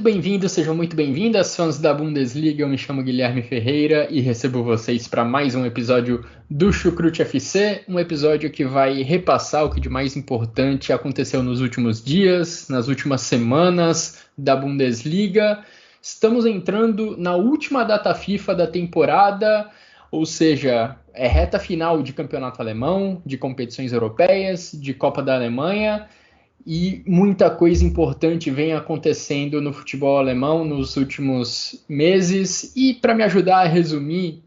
bem-vindos, sejam muito bem-vindas, fãs da Bundesliga. Eu me chamo Guilherme Ferreira e recebo vocês para mais um episódio do Chucrute FC, um episódio que vai repassar o que de mais importante aconteceu nos últimos dias, nas últimas semanas da Bundesliga. Estamos entrando na última data FIFA da temporada, ou seja, é reta final de campeonato alemão, de competições europeias, de Copa da Alemanha. E muita coisa importante vem acontecendo no futebol alemão nos últimos meses. E para me ajudar a resumir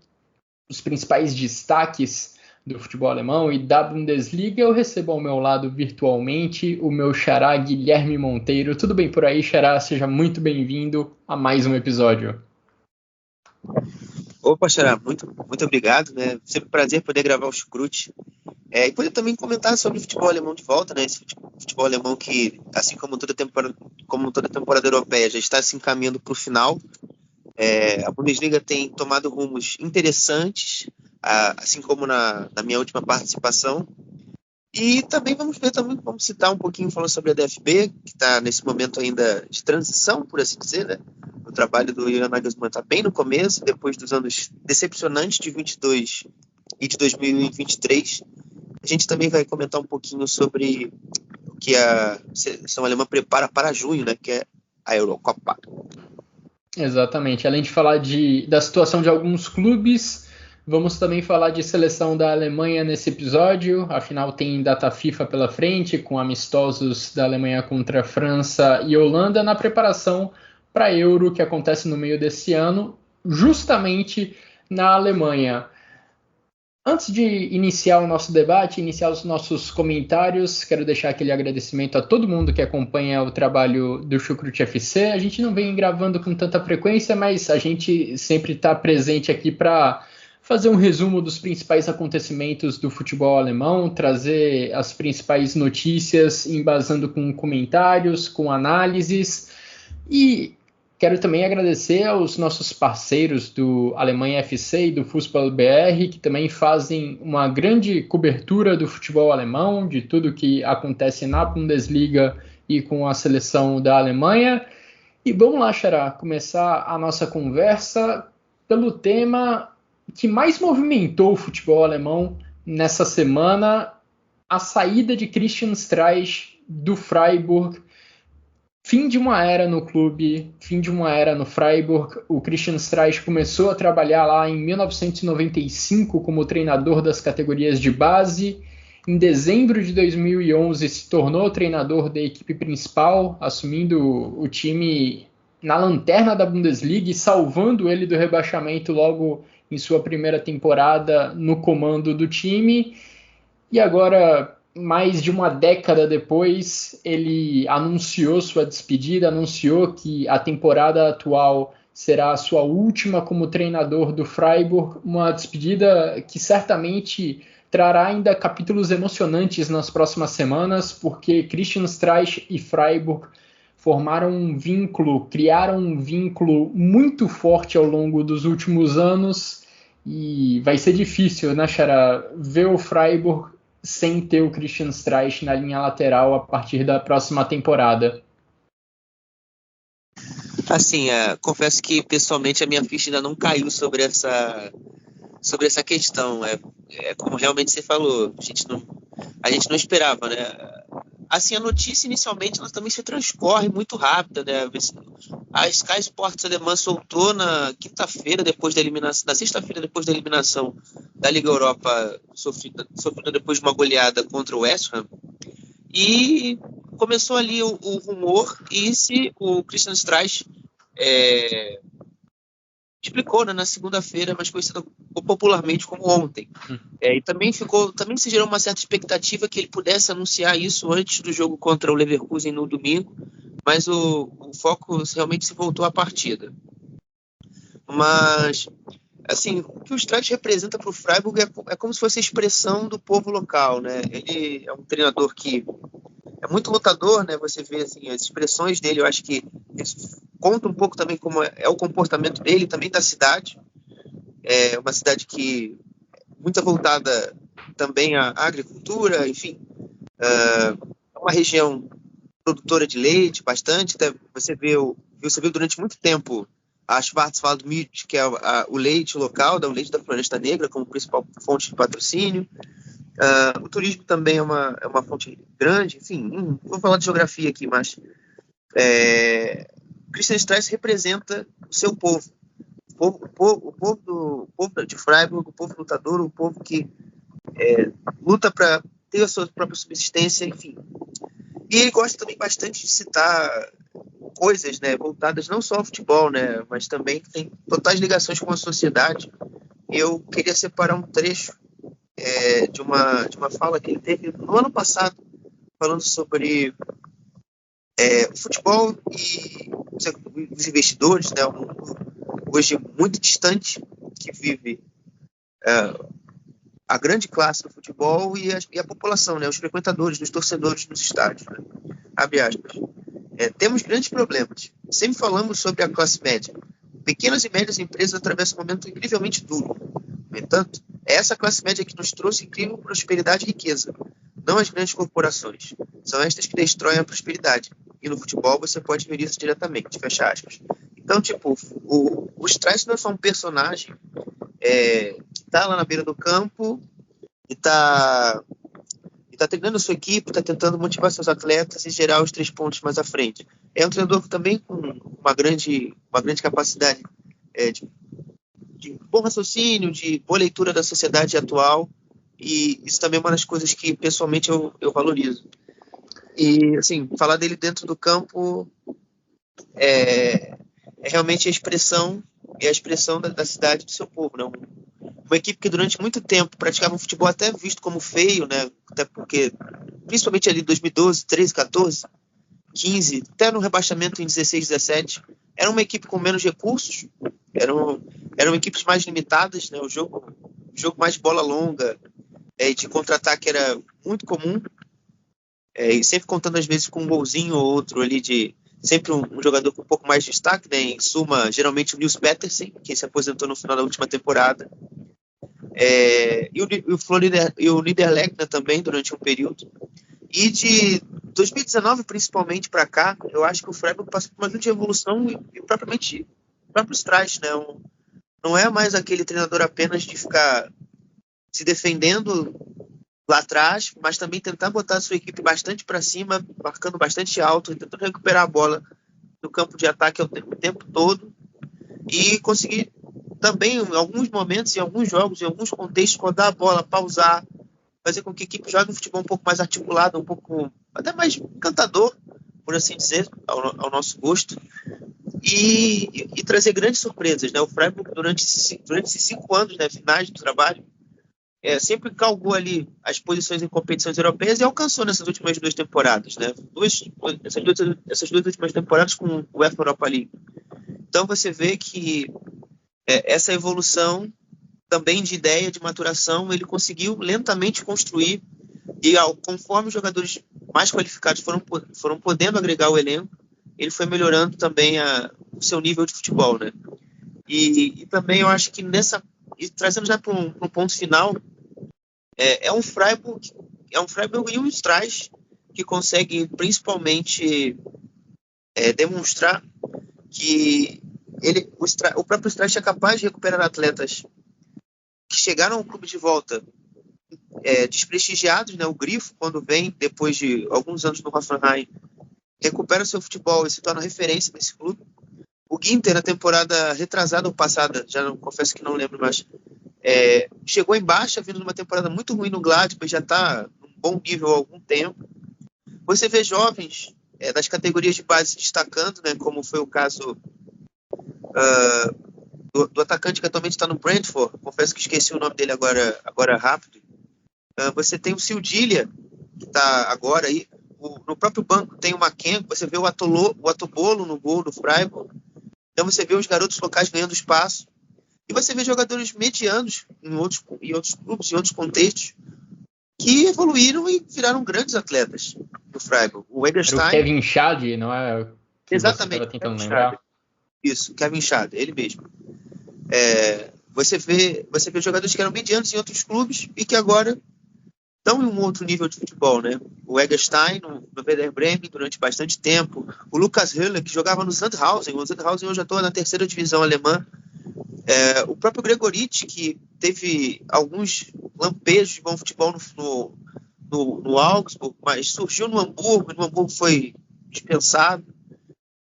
os principais destaques do futebol alemão e da Bundesliga, eu recebo ao meu lado virtualmente o meu xará Guilherme Monteiro. Tudo bem por aí, xará? Seja muito bem-vindo a mais um episódio. Opa, xará, muito obrigado, né? Sempre um prazer poder gravar o Chucrute. E poder também comentar sobre o futebol alemão de volta, né? Esse futebol alemão que, assim como toda temporada europeia, já está se encaminhando para o final. A Bundesliga tem tomado rumos interessantes, assim como na minha última participação. E também vamos citar um pouquinho falando sobre a DFB, que está nesse momento ainda de transição, por assim dizer, né? O trabalho do Julian Nagelsmann está bem no começo, depois dos anos decepcionantes de 22 e de 2023. A gente também vai comentar um pouquinho sobre o que a seleção alemã prepara para junho, né, que é a Eurocopa. Exatamente. Além de falar da situação de alguns clubes, vamos também falar de seleção da Alemanha nesse episódio. Afinal, tem data FIFA pela frente, com amistosos da Alemanha contra a França e Holanda na preparação para a Euro, que acontece no meio desse ano, justamente na Alemanha. Antes de iniciar o nosso debate, iniciar os nossos comentários, quero deixar aquele agradecimento a todo mundo que acompanha o trabalho do Chucrute FC. A gente não vem gravando com tanta frequência, mas a gente sempre está presente aqui para fazer um resumo dos principais acontecimentos do futebol alemão, trazer as principais notícias, embasando com comentários, com análises. E quero também agradecer aos nossos parceiros do Alemanha FC e do Fußball BR, que também fazem uma grande cobertura do futebol alemão, de tudo que acontece na Bundesliga e com a seleção da Alemanha. E vamos lá, Xará, começar a nossa conversa pelo tema que mais movimentou o futebol alemão nessa semana, a saída de Christian Streich do Freiburg. Fim de uma era no clube, fim de uma era no Freiburg. O Christian Streich começou a trabalhar lá em 1995 como treinador das categorias de base. Em dezembro de 2011 se tornou treinador da equipe principal, assumindo o time na lanterna da Bundesliga e salvando ele do rebaixamento logo em sua primeira temporada no comando do time. E agora, mais de uma década depois, ele anunciou sua despedida, anunciou que a temporada atual será a sua última como treinador do Freiburg, uma despedida que certamente trará ainda capítulos emocionantes nas próximas semanas, porque Christian Streich e Freiburg formaram um vínculo, criaram um vínculo muito forte ao longo dos últimos anos, e vai ser difícil, né, Xará, ver o Freiburg sem ter o Christian Streich na linha lateral a partir da próxima temporada. Assim, confesso que pessoalmente a minha ficha ainda não caiu sobre essa questão. Como realmente você falou, a gente não esperava, né? Assim, a notícia inicialmente ela também se transcorre muito rápida, né? A Sky Sports alemã soltou na quinta-feira depois da eliminação, na sexta-feira depois da eliminação da Liga Europa, sofrida depois de uma goleada contra o West Ham, e começou ali o rumor, e o Christian Streich explicou, né, na segunda-feira, mas conhecido popularmente como ontem. E também se gerou uma certa expectativa que ele pudesse anunciar isso antes do jogo contra o Leverkusen no domingo, mas o foco realmente se voltou à partida. Mas, assim, o que o Streich representa para o Freiburg é como se fosse a expressão do povo local, né? Ele é um treinador que é muito lutador, né? Você vê assim, as expressões dele, eu acho que conta um pouco também como é o comportamento dele, também da cidade. É uma cidade que muito voltada também à agricultura, enfim. É uma região produtora de leite, bastante. Você vê você viu durante muito tempo a Schwarzwald Milch, que é o leite local, o leite da Floresta Negra, como principal fonte de patrocínio. O turismo também é uma fonte grande. Enfim, não vou falar de geografia aqui, mas Christian Streich representa o seu povo. O povo de Freiburg, o povo lutador, o povo que luta para ter a sua própria subsistência, enfim. E ele gosta também bastante de citar coisas, né, voltadas não só ao futebol, né, mas também que tem totais ligações com a sociedade. Eu queria separar um trecho de uma fala que ele teve no ano passado, falando sobre o futebol e os investidores, né, um mundo hoje muito distante que vive a grande classe do futebol e a população, né, os frequentadores, os torcedores nos estádios, né, abre aspas. Temos grandes problemas. Sempre falamos sobre a classe média. Pequenas e médias empresas atravessam um momento incrivelmente duro. No entanto, é essa classe média que nos trouxe incrível prosperidade e riqueza, não as grandes corporações. São estas que destroem a prosperidade. E no futebol você pode ver isso diretamente, fecha aspas. Então, tipo, o Streich não é só um personagem que está lá na beira do campo e está treinando a sua equipe, está tentando motivar seus atletas e gerar os 3 pontos mais à frente. É um treinador também com uma grande capacidade de bom raciocínio, de boa leitura da sociedade atual, e isso também é uma das coisas que pessoalmente eu valorizo. E, assim, falar dele dentro do campo é realmente a expressão da cidade do seu povo, né? Uma equipe que durante muito tempo praticava um futebol até visto como feio, né? Até porque, principalmente ali em 2012, 13, 14, 15, até no rebaixamento em 16, 17, era uma equipe com menos recursos, eram equipes mais limitadas, né? O jogo mais bola longa e de contra-ataque era muito comum, e sempre contando às vezes com um golzinho ou outro ali sempre um jogador com um pouco mais de destaque, né? Em suma, geralmente o Nils Petersen, que se aposentou no final da última temporada. E o Niederlechner também, durante um período. E de 2019, principalmente, para cá, eu acho que o Freiburg passou por uma grande evolução e propriamente o próprio Streich, né? Não é mais aquele treinador apenas de ficar se defendendo lá atrás, mas também tentar botar a sua equipe bastante para cima, marcando bastante alto, tentando recuperar a bola no campo de ataque o tempo todo e conseguir também, em alguns momentos, em alguns jogos, em alguns contextos, rodar a bola, pausar, fazer com que a equipe jogue um futebol um pouco mais articulado, um pouco até mais encantador, por assim dizer, ao nosso gosto, e trazer grandes surpresas, né? O Freiburg, durante esses 5 anos, né, finais do trabalho, sempre calcou ali as posições em competições europeias e alcançou nessas últimas 2 temporadas, né? Essas duas últimas temporadas com o UEFA Europa League. Então você vê que essa evolução também de ideia, de maturação, ele conseguiu lentamente construir e conforme os jogadores mais qualificados foram podendo agregar ao elenco, ele foi melhorando também o seu nível de futebol, né? E também eu acho que trazendo já para um ponto final, é um Freiburg e um Streich que consegue principalmente demonstrar que o próprio Streich é capaz de recuperar atletas que chegaram ao clube de volta desprestigiados, né? O Grifo, quando vem depois de alguns anos no Hoffenheim, recupera seu futebol e se torna referência nesse clube. O Ginter, na temporada retrasada ou passada, já não confesso que não lembro, mas chegou em baixa, vindo numa temporada muito ruim no Gladbach, já está num bom nível há algum tempo. Você vê jovens das categorias de base se destacando, né, como foi o caso do atacante que atualmente está no Brentford, confesso que esqueci o nome dele agora rápido. Você tem o Sildilia, que está agora aí. No próprio banco tem o Maquenco, você vê o Atobolo no gol do Freiburg. Então você vê os garotos locais ganhando espaço. E você vê jogadores medianos em outros clubes, em outros contextos, que evoluíram e viraram grandes atletas do Freiburg. O Egerstein... Era o Kevin Schade, não é? Que exatamente. Você estava tentando lembrar? Isso, Kevin Schade, ele mesmo. Você vê jogadores que eram medianos em outros clubes e que agora estão em um outro nível de futebol, né? O Eggestein no Werder Bremen durante bastante tempo, o Lukas Höhler, que jogava no Sandhausen, o Sandhausen hoje atua na terceira divisão alemã, o próprio Gregoritsch, que teve alguns lampejos de bom futebol no Augsburg, mas surgiu no Hamburgo foi dispensado.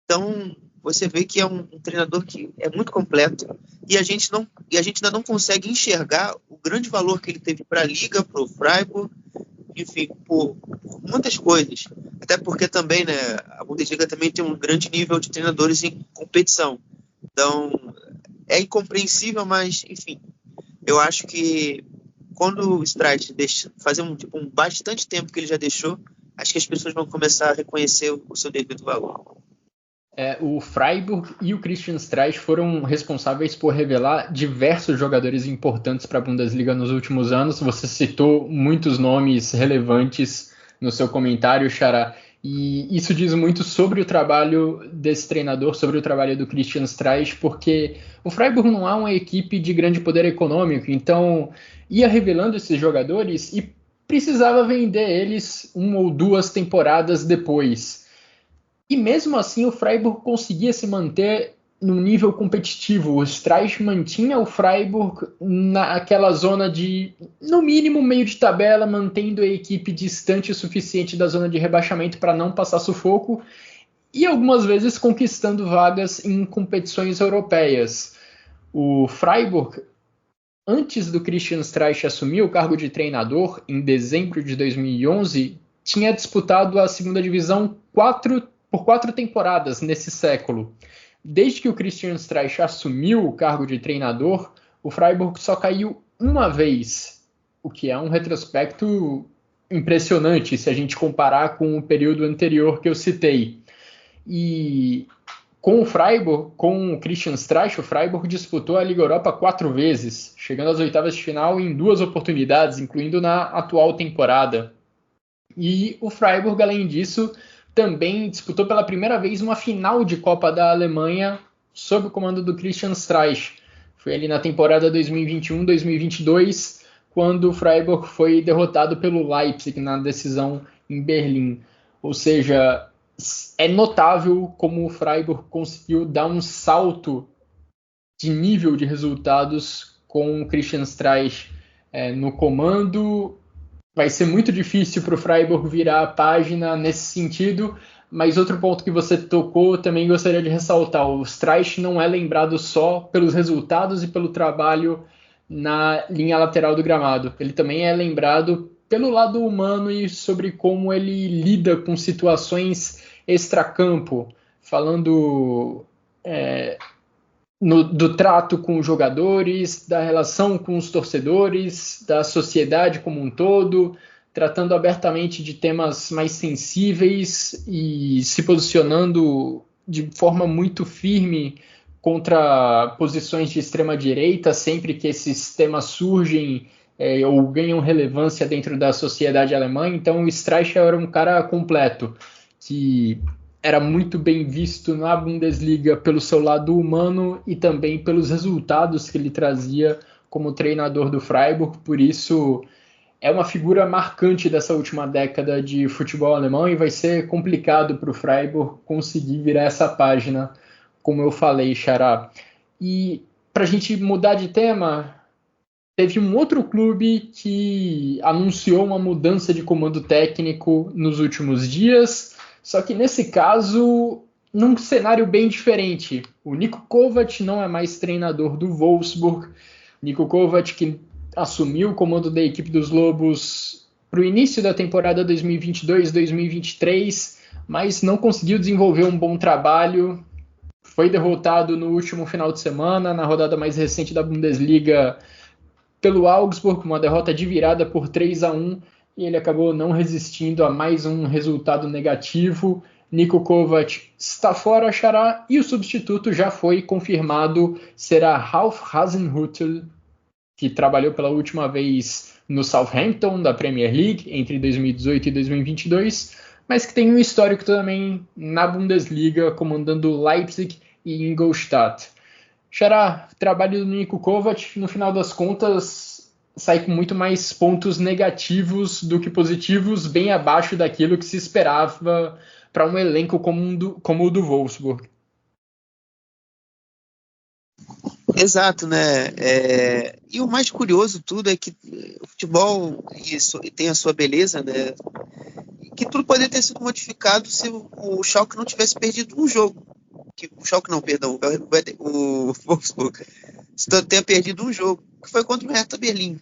Então, você vê que é um treinador que é muito completo e a gente ainda não consegue enxergar o grande valor que ele teve para a Liga, para o Freiburg, enfim, por muitas coisas. Até porque também, né, a Bundesliga também tem um grande nível de treinadores em competição. Então, é incompreensível, mas, enfim, eu acho que quando o Streich fazer bastante tempo que ele já deixou, acho que as pessoas vão começar a reconhecer o seu devido valor. O Freiburg e o Christian Streich foram responsáveis por revelar diversos jogadores importantes para a Bundesliga nos últimos anos. Você citou muitos nomes relevantes no seu comentário, Xará, e isso diz muito sobre o trabalho desse treinador, sobre o trabalho do Christian Streich, porque o Freiburg não é uma equipe de grande poder econômico, então ia revelando esses jogadores e precisava vender eles 1 ou 2 temporadas depois. E mesmo assim o Freiburg conseguia se manter num nível competitivo. O Streich mantinha o Freiburg naquela zona de, no mínimo, meio de tabela, mantendo a equipe distante o suficiente da zona de rebaixamento para não passar sufoco e algumas vezes conquistando vagas em competições europeias. O Freiburg, antes do Christian Streich assumir o cargo de treinador, em dezembro de 2011, tinha disputado a segunda divisão por 4 temporadas nesse século. Desde que o Christian Streich assumiu o cargo de treinador, o Freiburg só caiu uma vez, o que é um retrospecto impressionante se a gente comparar com o período anterior que eu citei. E com o Freiburg, com o Christian Streich, o Freiburg disputou a Liga Europa 4 vezes, chegando às oitavas de final em 2 oportunidades, incluindo na atual temporada. E o Freiburg, além disso, também disputou pela primeira vez uma final de Copa da Alemanha sob o comando do Christian Streich. Foi ali na temporada 2021-2022, quando o Freiburg foi derrotado pelo Leipzig na decisão em Berlim. Ou seja, é notável como o Freiburg conseguiu dar um salto de nível de resultados com o Christian Streich no comando. Vai ser muito difícil para o Freiburg virar a página nesse sentido, mas outro ponto que você tocou também gostaria de ressaltar: o Streich não é lembrado só pelos resultados e pelo trabalho na linha lateral do gramado. Ele também é lembrado pelo lado humano e sobre como ele lida com situações extracampo, falando do trato com os jogadores, da relação com os torcedores, da sociedade como um todo, tratando abertamente de temas mais sensíveis e se posicionando de forma muito firme contra posições de extrema-direita sempre que esses temas surgem ou ganham relevância dentro da sociedade alemã. Então o Streich era um cara completo, que era muito bem visto na Bundesliga pelo seu lado humano e também pelos resultados que ele trazia como treinador do Freiburg. Por isso, é uma figura marcante dessa última década de futebol alemão e vai ser complicado para o Freiburg conseguir virar essa página, como eu falei, Xará. E para a gente mudar de tema, teve um outro clube que anunciou uma mudança de comando técnico nos últimos dias. Só que nesse caso, num cenário bem diferente. O Niko Kovac não é mais treinador do Wolfsburg. Niko Kovac, que assumiu o comando da equipe dos Lobos para o início da temporada 2022-2023, mas não conseguiu desenvolver um bom trabalho. Foi derrotado no último final de semana, na rodada mais recente da Bundesliga, pelo Augsburg, uma derrota de virada por 3-1. E ele acabou não resistindo a mais um resultado negativo. Niko Kovac está fora, Xará, e o substituto já foi confirmado, será Ralf Hasenhüttl, que trabalhou pela última vez no Southampton, da Premier League, entre 2018 e 2022, mas que tem um histórico também na Bundesliga, comandando Leipzig e Ingolstadt. Xará, trabalho do Niko Kovac, no final das contas, sai com muito mais pontos negativos do que positivos, bem abaixo daquilo que se esperava para um elenco como o do Wolfsburg. Exato, né? E o mais curioso tudo é que o futebol tem a sua beleza, né? Que tudo poderia ter sido modificado se o Schalke não tivesse perdido um jogo. O Schalke não, perdão, o Wolfsburg tenha perdido um jogo, que foi contra o Hertha Berlim.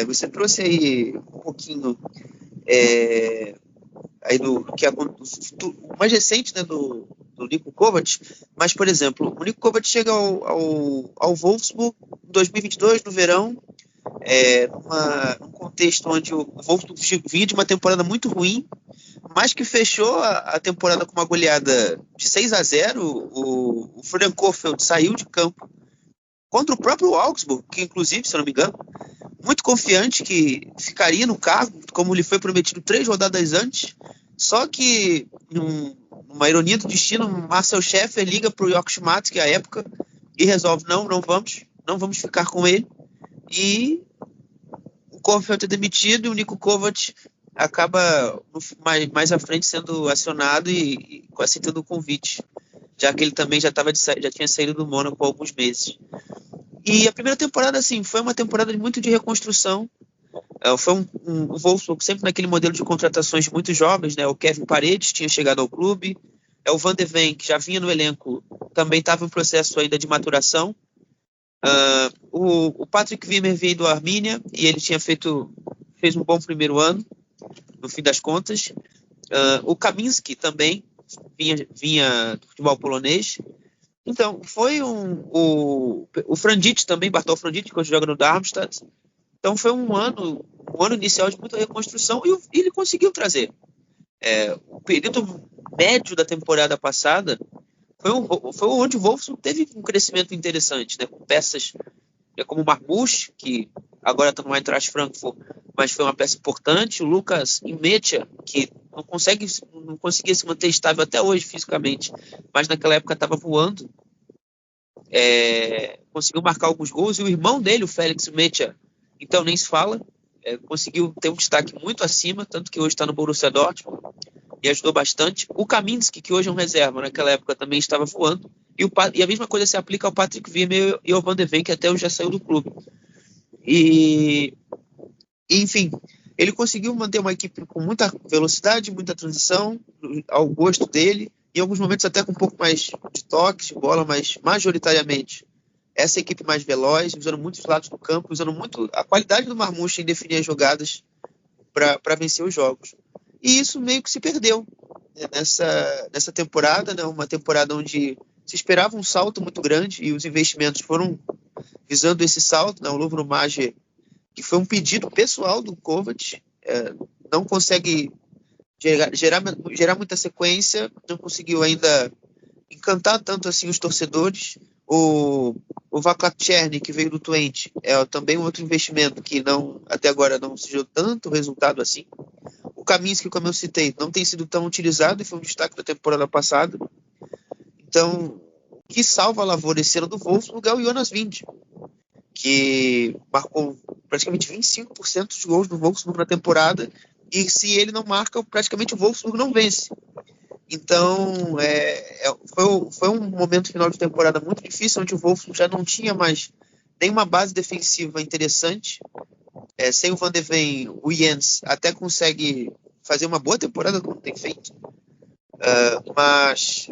Você trouxe aí um pouquinho aí que é o mais recente, né, do Niko Kovac, mas, por exemplo, o Niko Kovac chega ao Wolfsburg em 2022, no verão, num contexto onde o Wolfsburg vinha de uma temporada muito ruim, mas que fechou a temporada com uma goleada de 6-0. O Florian Kohfeldt saiu de campo contra o próprio Augsburg, que inclusive, se eu não me engano, muito confiante que ficaria no cargo, como lhe foi prometido 3 rodadas antes. Só que, numa ironia do destino, Marcel Schäfer liga para o Jörg Schmatt, que é a época, e resolve, não vamos ficar com ele. E o Kohfeldt é demitido e o Niko Kovac acaba mais à frente sendo acionado e aceitando o convite, já que ele também já tinha saído do Mônaco há alguns meses. E a primeira temporada, assim, foi uma temporada muito de reconstrução. Foi o Wolfsburg sempre naquele modelo de contratações muito jovens, né? O Kevin Paredes tinha chegado ao clube, o Van de Ven, que já vinha no elenco, também estava em processo ainda de maturação. O Patrick Wimmer veio do Arminia e ele fez um bom primeiro ano, no fim das contas. O Kaminski também vinha do futebol polonês. Então, foi o Frandic também, Bartol Frandic, que hoje joga no Darmstadt. Então, foi um ano inicial de muita reconstrução e ele conseguiu trazer. O período médio da temporada passada foi onde o Wolfsburg teve um crescimento interessante, né, com peças como o Marmouche, que agora está no Eintracht Frankfurt, mas foi uma peça importante, o Lucas Imetia, que não conseguia se manter estável até hoje fisicamente, mas naquela época estava voando, conseguiu marcar alguns gols, e o irmão dele, o Felix Imetia, então nem se fala, conseguiu ter um destaque muito acima, tanto que hoje está no Borussia Dortmund, e ajudou bastante. O Kaminski, que hoje é um reserva, naquela época também estava voando, e a mesma coisa se aplica ao Patrick Wimmer e ao Van de Ven, que até hoje já saiu do clube. Enfim, ele conseguiu manter uma equipe com muita velocidade, muita transição, ao gosto dele, em alguns momentos até com um pouco mais de toques de bola, mas majoritariamente essa equipe mais veloz, usando muitos lados do campo, usando muito a qualidade do Marmouche em definir as jogadas para vencer os jogos. E isso meio que se perdeu, né, nessa temporada, né, uma temporada onde se esperava um salto muito grande e os investimentos foram visando esse salto, né, o Lovro Mager, que foi um pedido pessoal do Kovac, não consegue gerar muita sequência, não conseguiu ainda encantar tanto assim os torcedores. O Václav Černý, que veio do Twente, é também um outro investimento que até agora não se deu tanto resultado assim. O Kaminski, como eu citei, não tem sido tão utilizado e foi um destaque da temporada passada. Então, o que salva a lavoura esse ano do Wolfsburg é o Jonas Wind, que marcou praticamente 25% dos gols do Wolfsburg na temporada, e se ele não marca, praticamente o Wolfsburg não vence. Então, foi um momento final de temporada muito difícil, onde o Wolfsburg já não tinha mais nenhuma base defensiva interessante. Sem o Van de Ven, o Jens até consegue fazer uma boa temporada, como tem feito. Mas,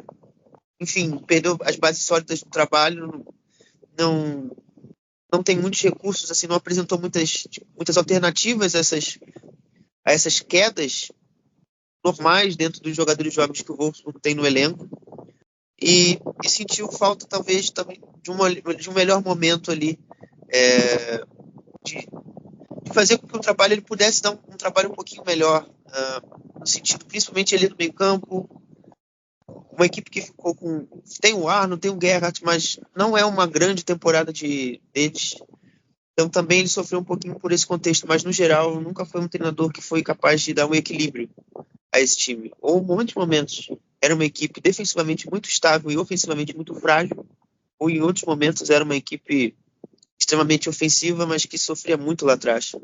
enfim, perdeu as bases sólidas do trabalho, não tem muitos recursos, assim, não apresentou muitas alternativas a essas quedas normais dentro dos jogadores jovens que o Wolfsburg tem no elenco, e sentiu falta talvez também de um melhor momento ali, de fazer com que o trabalho ele pudesse dar um trabalho um pouquinho melhor, no sentido principalmente ali no meio campo, uma equipe que ficou tem o Arno, tem o Gerhardt, mas não é uma grande temporada deles. Então também ele sofreu um pouquinho por esse contexto, mas no geral nunca foi um treinador que foi capaz de dar um equilíbrio a esse time. Ou em muitos momentos era uma equipe defensivamente muito estável e ofensivamente muito frágil, ou em outros momentos era uma equipe extremamente ofensiva, mas que sofria muito lá atrás.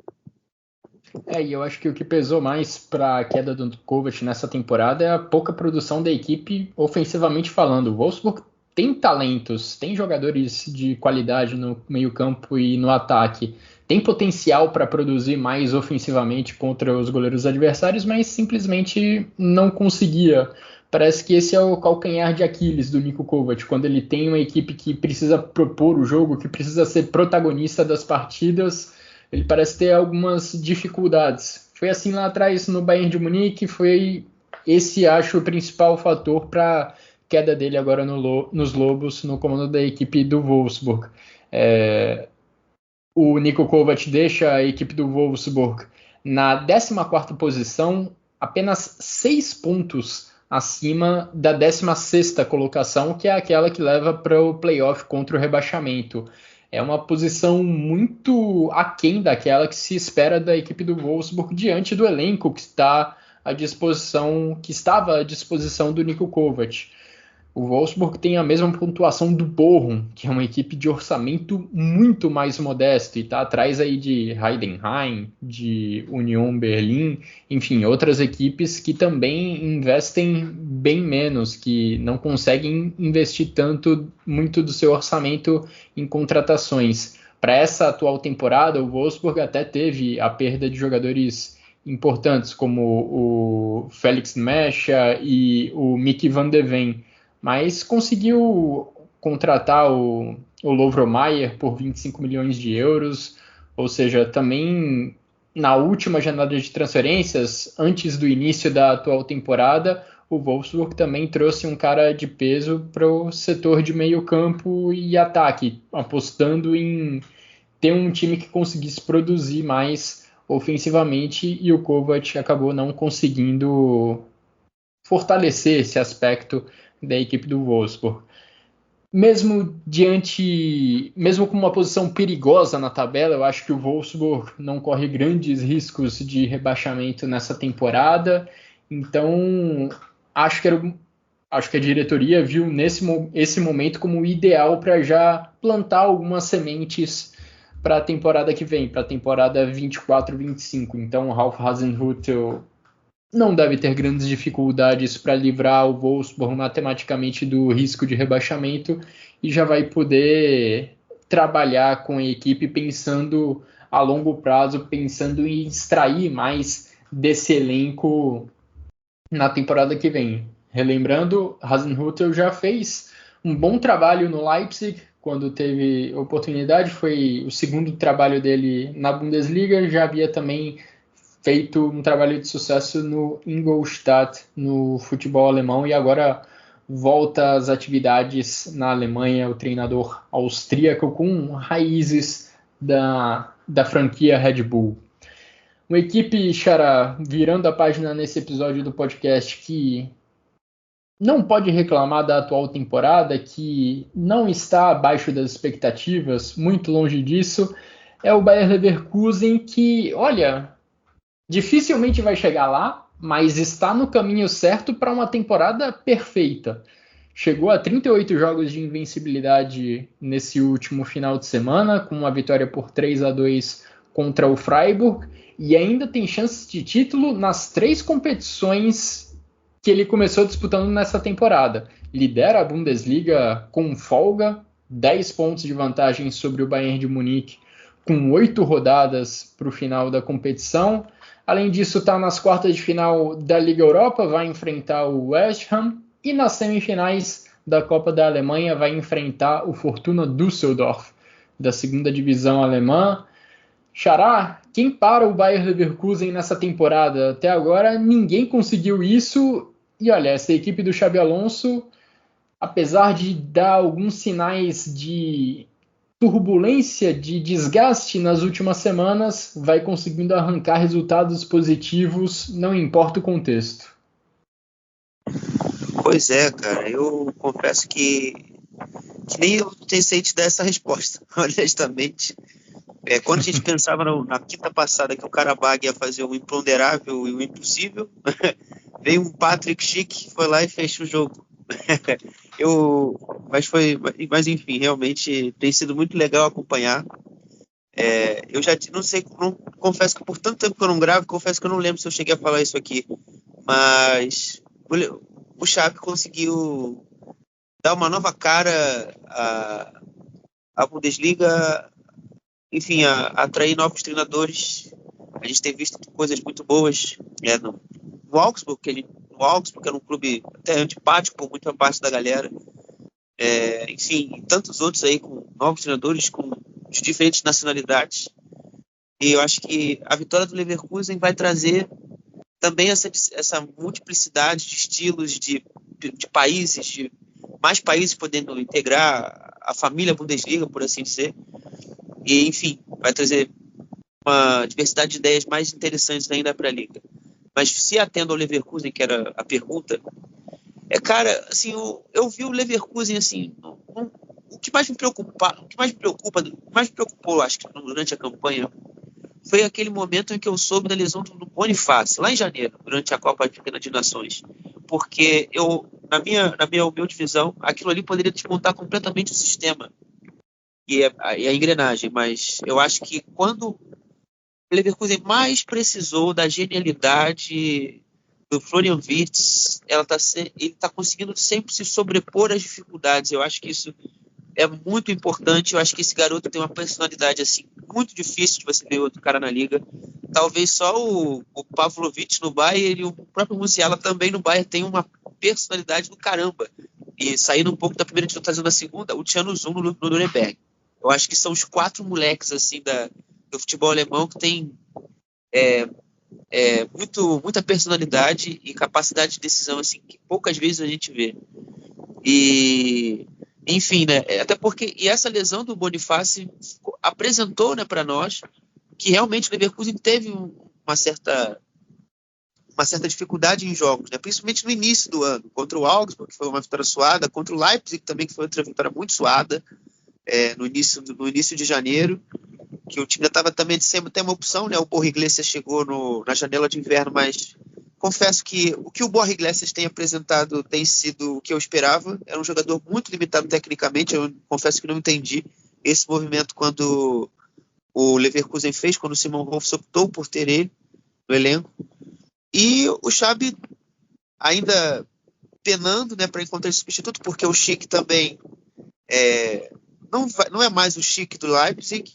E eu acho que o que pesou mais para a queda do Kovac nessa temporada é a pouca produção da equipe ofensivamente falando. O Wolfsburg tem talentos, tem jogadores de qualidade no meio-campo e no ataque, tem potencial para produzir mais ofensivamente contra os goleiros adversários, mas simplesmente não conseguia. Parece que esse é o calcanhar de Aquiles do Niko Kovac, quando ele tem uma equipe que precisa propor o jogo, que precisa ser protagonista das partidas. Ele parece ter algumas dificuldades. Foi assim lá atrás no Bayern de Munique, foi esse, acho, o principal fator para queda dele agora nos Lobos, no comando da equipe do Wolfsburg. O Niko Kovac deixa a equipe do Wolfsburg na 14ª posição, apenas 6 pontos acima da 16ª colocação, que é aquela que leva para o playoff contra o rebaixamento. É uma posição muito aquém daquela que se espera da equipe do Wolfsburg diante do elenco que estava à disposição do Niko Kovac. O Wolfsburg tem a mesma pontuação do Bochum, que é uma equipe de orçamento muito mais modesto e está atrás aí de Heidenheim, de Union Berlin, enfim, outras equipes que também investem bem menos, que não conseguem investir muito do seu orçamento em contratações. Para essa atual temporada, o Wolfsburg até teve a perda de jogadores importantes, como o Felix Mecha e o Mickey van de Ven, mas conseguiu contratar o Lovro Mayer por 25 milhões de euros, ou seja, também na última janela de transferências, antes do início da atual temporada, o Wolfsburg também trouxe um cara de peso para o setor de meio campo e ataque, apostando em ter um time que conseguisse produzir mais ofensivamente, e o Kovac acabou não conseguindo fortalecer esse aspecto da equipe do Wolfsburg. Mesmo com uma posição perigosa na tabela, eu acho que o Wolfsburg não corre grandes riscos de rebaixamento nessa temporada. Então, acho que a diretoria viu esse momento como o ideal para já plantar algumas sementes para a temporada que vem, para a temporada 24-25. Então, o Ralf Hasenhüttl não deve ter grandes dificuldades para livrar o Wolfsburg matematicamente do risco de rebaixamento e já vai poder trabalhar com a equipe pensando a longo prazo, pensando em extrair mais desse elenco na temporada que vem. Relembrando, Hasenhüttl já fez um bom trabalho no Leipzig quando teve oportunidade, foi o segundo trabalho dele na Bundesliga, já havia também feito um trabalho de sucesso no Ingolstadt, no futebol alemão, e agora volta às atividades na Alemanha, o treinador austríaco com raízes da franquia Red Bull. Uma equipe, Xará, virando a página nesse episódio do podcast, que não pode reclamar da atual temporada, que não está abaixo das expectativas, muito longe disso, é o Bayer Leverkusen, que, olha, dificilmente vai chegar lá, mas está no caminho certo para uma temporada perfeita. Chegou a 38 jogos de invencibilidade nesse último final de semana, com uma vitória por 3-2 contra o Freiburg, e ainda tem chances de título nas 3 competições que ele começou disputando nessa temporada. Lidera a Bundesliga com folga, 10 pontos de vantagem sobre o Bayern de Munique, com 8 rodadas para o final da competição. Além disso, está nas quartas de final da Liga Europa, vai enfrentar o West Ham, e nas semifinais da Copa da Alemanha vai enfrentar o Fortuna Düsseldorf, da segunda divisão alemã. Xará, quem para o Bayer Leverkusen nessa temporada? Até agora ninguém conseguiu isso, e olha, essa equipe do Xabi Alonso, apesar de dar alguns sinais de turbulência, de desgaste nas últimas semanas, vai conseguindo arrancar resultados positivos, não importa o contexto. Pois é, cara, eu confesso que nem eu sei te dar essa resposta, honestamente. Quando a gente pensava na quinta passada que o Karabag ia fazer o imponderável e o impossível, veio um Patrick Schick, foi lá e fez o jogo. Mas enfim, realmente tem sido muito legal acompanhar. Eu já não sei, confesso que por tanto tempo que eu não gravo, confesso que eu não lembro se eu cheguei a falar isso aqui, mas o Xabi conseguiu dar uma nova cara à Bundesliga, enfim, atrair novos treinadores. A gente tem visto coisas muito boas no Augsburg, o Augsburg era um clube até antipático por muita parte da galera. Enfim, tantos outros aí com novos treinadores, com de diferentes nacionalidades. E eu acho que a vitória do Leverkusen vai trazer também essa multiplicidade de estilos, de países, de mais países podendo integrar a família Bundesliga, por assim dizer. E, enfim, vai trazer uma diversidade de ideias mais interessantes ainda para a Liga. Mas se atendo ao Leverkusen, que era a pergunta, cara, assim, eu vi o Leverkusen, assim, o que mais me preocupou, acho que durante a campanha, foi aquele momento em que eu soube da lesão do Boniface, lá em janeiro, durante a Copa Africana de Nações. Porque na minha humilde visão, aquilo ali poderia desmontar completamente o sistema e a engrenagem. Mas eu acho que quando o Leverkusen mais precisou da genialidade do Florian Wirtz, ele está conseguindo sempre se sobrepor às dificuldades. Eu acho que isso é muito importante. Eu acho que esse garoto tem uma personalidade assim muito difícil de você ver outro cara na liga. Talvez só o Pavlovic no Bayern e o próprio Musiala também no Bayern tem uma personalidade do caramba. E saindo um pouco da primeira divisão, trazendo a segunda, o Tiano Zum no Nuremberg. Eu acho que são os 4 moleques assim do futebol alemão que tem muita personalidade e capacidade de decisão assim que poucas vezes a gente vê. E enfim, né? Até porque essa lesão do Boniface apresentou, né, para nós que realmente o Leverkusen teve uma certa dificuldade em jogos, né? Principalmente no início do ano, contra o Augsburg, que foi uma vitória suada, contra o Leipzig também, que foi outra vitória muito suada, no início de janeiro, que o time já estava também sem ter uma opção, né? O Borja Iglesias chegou na janela de inverno, mas confesso que o que o Borja Iglesias tem apresentado tem sido o que eu esperava. Era um jogador muito limitado tecnicamente. Eu confesso que não entendi esse movimento quando o Leverkusen fez, quando o Simon Rolfs optou por ter ele no elenco. E o Xabi ainda penando, né, para encontrar esse substituto, porque o Schick também não é mais o Schick do Leipzig.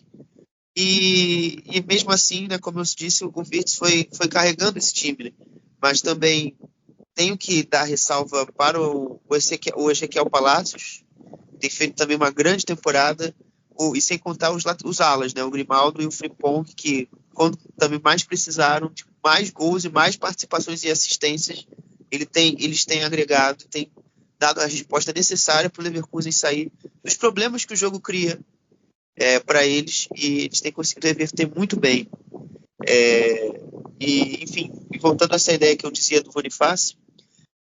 E mesmo assim, né, como eu disse, o Wirtz foi carregando esse time, né? Mas também tenho que dar ressalva para o Ezequiel Palacios, tem feito também uma grande temporada, e sem contar os alas, né, o Grimaldo e o Frimpong, que quando também mais precisaram de mais gols e mais participações e assistências, eles têm agregado, têm dado a resposta necessária para o Leverkusen sair dos problemas que o jogo cria para eles, e eles têm conseguido reverter muito bem. E, enfim, voltando a essa ideia que eu dizia do Boniface,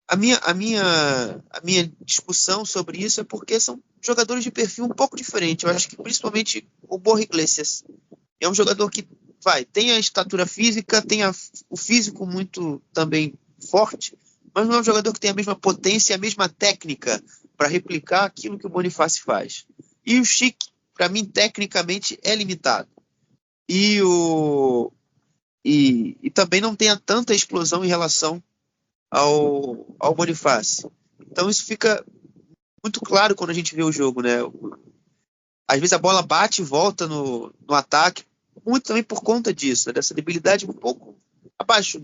a minha discussão sobre isso é porque são jogadores de perfil um pouco diferente. Eu acho que principalmente o Borja Iglesias é um jogador que tem a estatura física, tem o físico muito também forte, mas não é um jogador que tem a mesma potência e a mesma técnica para replicar aquilo que o Boniface faz. E o Schick, para mim, tecnicamente é limitado. E também não tem tanta explosão em relação ao Boniface. Então isso fica muito claro quando a gente vê o jogo, né? Às vezes a bola bate e volta no ataque, muito também por conta disso, né? Dessa debilidade um pouco abaixo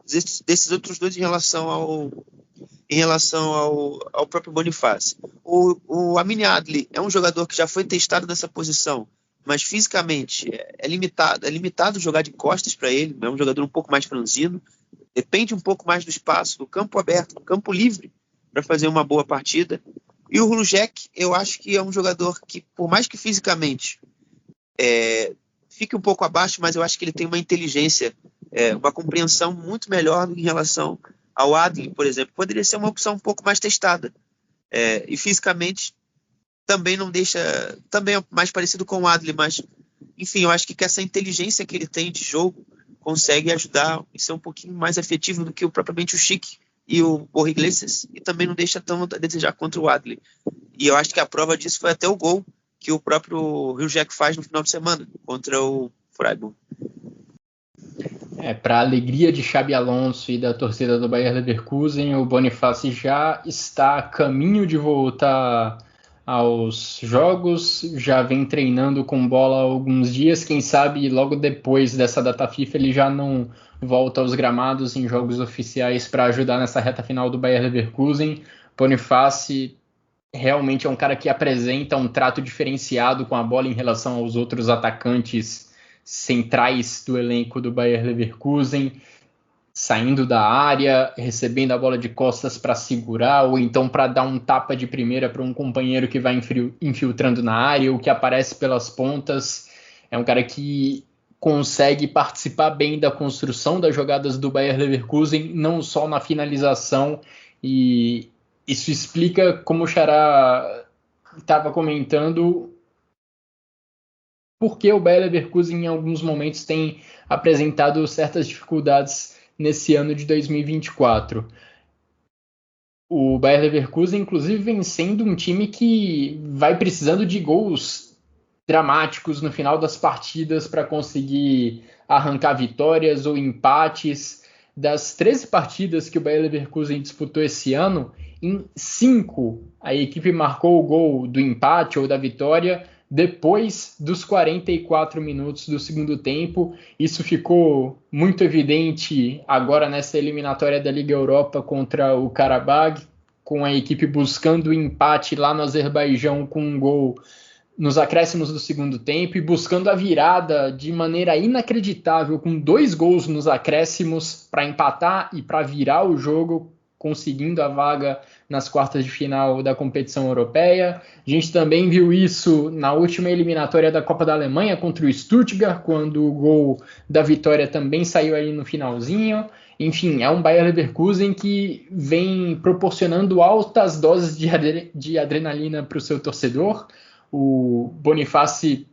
desses outros dois em relação ao próprio Boniface. O Amin Adli é um jogador que já foi testado nessa posição, mas fisicamente é limitado jogar de costas para ele, é um jogador um pouco mais franzino, depende um pouco mais do espaço, do campo aberto, do campo livre, para fazer uma boa partida. E o Hlušek, eu acho que é um jogador que, por mais que fisicamente fique um pouco abaixo, mas eu acho que ele tem uma inteligência, uma compreensão muito melhor em relação ao Adli, por exemplo. Poderia ser uma opção um pouco mais testada. E fisicamente também não deixa... Também é mais parecido com o Adli, mas, enfim, eu acho que essa inteligência que ele tem de jogo consegue ajudar e ser um pouquinho mais efetivo do que propriamente o Schick e o Borja Iglesias, e também não deixa tão a desejar contra o Adli. E eu acho que a prova disso foi até o gol que o próprio Rio Jack faz no final de semana contra o Freiburg. Para a alegria de Xabi Alonso e da torcida do Bayer Leverkusen, o Boniface já está a caminho de voltar aos jogos, já vem treinando com bola há alguns dias, quem sabe logo depois dessa data FIFA ele já não volta aos gramados em jogos oficiais para ajudar nessa reta final do Bayer Leverkusen. Boniface realmente é um cara que apresenta um trato diferenciado com a bola em relação aos outros atacantes centrais do elenco do Bayer Leverkusen, saindo da área, recebendo a bola de costas para segurar, ou então para dar um tapa de primeira para um companheiro que vai infiltrando na área, ou que aparece pelas pontas. É um cara que consegue participar bem da construção das jogadas do Bayer Leverkusen, não só na finalização, e isso explica, como o Xará estava comentando, porque o Bayer Leverkusen em alguns momentos tem apresentado certas dificuldades nesse ano de 2024. O Bayer Leverkusen, inclusive, vem sendo um time que vai precisando de gols dramáticos no final das partidas para conseguir arrancar vitórias ou empates. Das 13 partidas que o Bayer Leverkusen disputou esse ano, em 5 a equipe marcou o gol do empate ou da vitória depois dos 44 minutos do segundo tempo. Isso ficou muito evidente agora nessa eliminatória da Liga Europa contra o Qarabag, com a equipe buscando o empate lá no Azerbaijão com um gol nos acréscimos do segundo tempo e buscando a virada de maneira inacreditável, com 2 gols nos acréscimos para empatar e para virar o jogo, conseguindo a vaga nas quartas de final da competição europeia. A gente também viu isso na última eliminatória da Copa da Alemanha contra o Stuttgart, quando o gol da vitória também saiu aí no finalzinho. Enfim, é um Bayer Leverkusen que vem proporcionando altas doses de adrenalina para o seu torcedor. O Boniface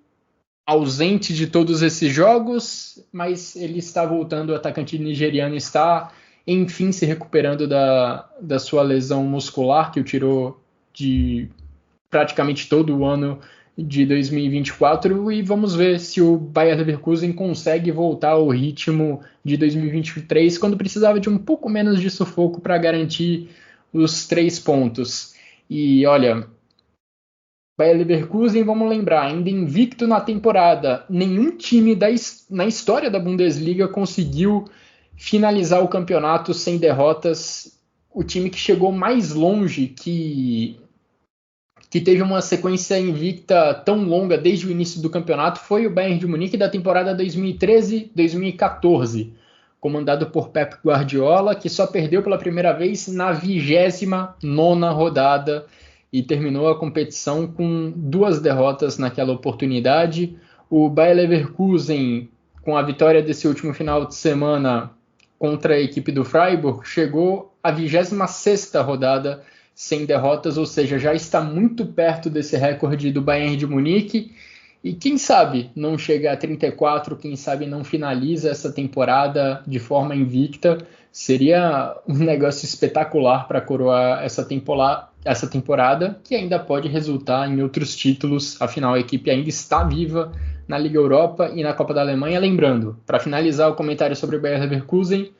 ausente de todos esses jogos, mas ele está voltando, o atacante nigeriano está enfim se recuperando da sua lesão muscular, que o tirou de praticamente todo o ano de 2024, e vamos ver se o Bayer Leverkusen consegue voltar ao ritmo de 2023, quando precisava de um pouco menos de sufoco para garantir os 3 pontos. E olha, Bayer Leverkusen, vamos lembrar, ainda invicto na temporada, nenhum time na história da Bundesliga conseguiu finalizar o campeonato sem derrotas. O time que chegou mais longe, que teve uma sequência invicta tão longa desde o início do campeonato, foi o Bayern de Munique da temporada 2013-2014, comandado por Pep Guardiola, que só perdeu pela primeira vez na 29ª rodada e terminou a competição com 2 derrotas naquela oportunidade. O Bayer Leverkusen, com a vitória desse último final de semana contra a equipe do Freiburg, chegou à 26ª rodada sem derrotas, ou seja, já está muito perto desse recorde do Bayern de Munique, e quem sabe não chega a 34, quem sabe não finaliza essa temporada de forma invicta. Seria um negócio espetacular para coroar essa temporada, que ainda pode resultar em outros títulos, afinal a equipe ainda está viva na Liga Europa e na Copa da Alemanha. Lembrando, para finalizar o comentário sobre o Bayer Leverkusen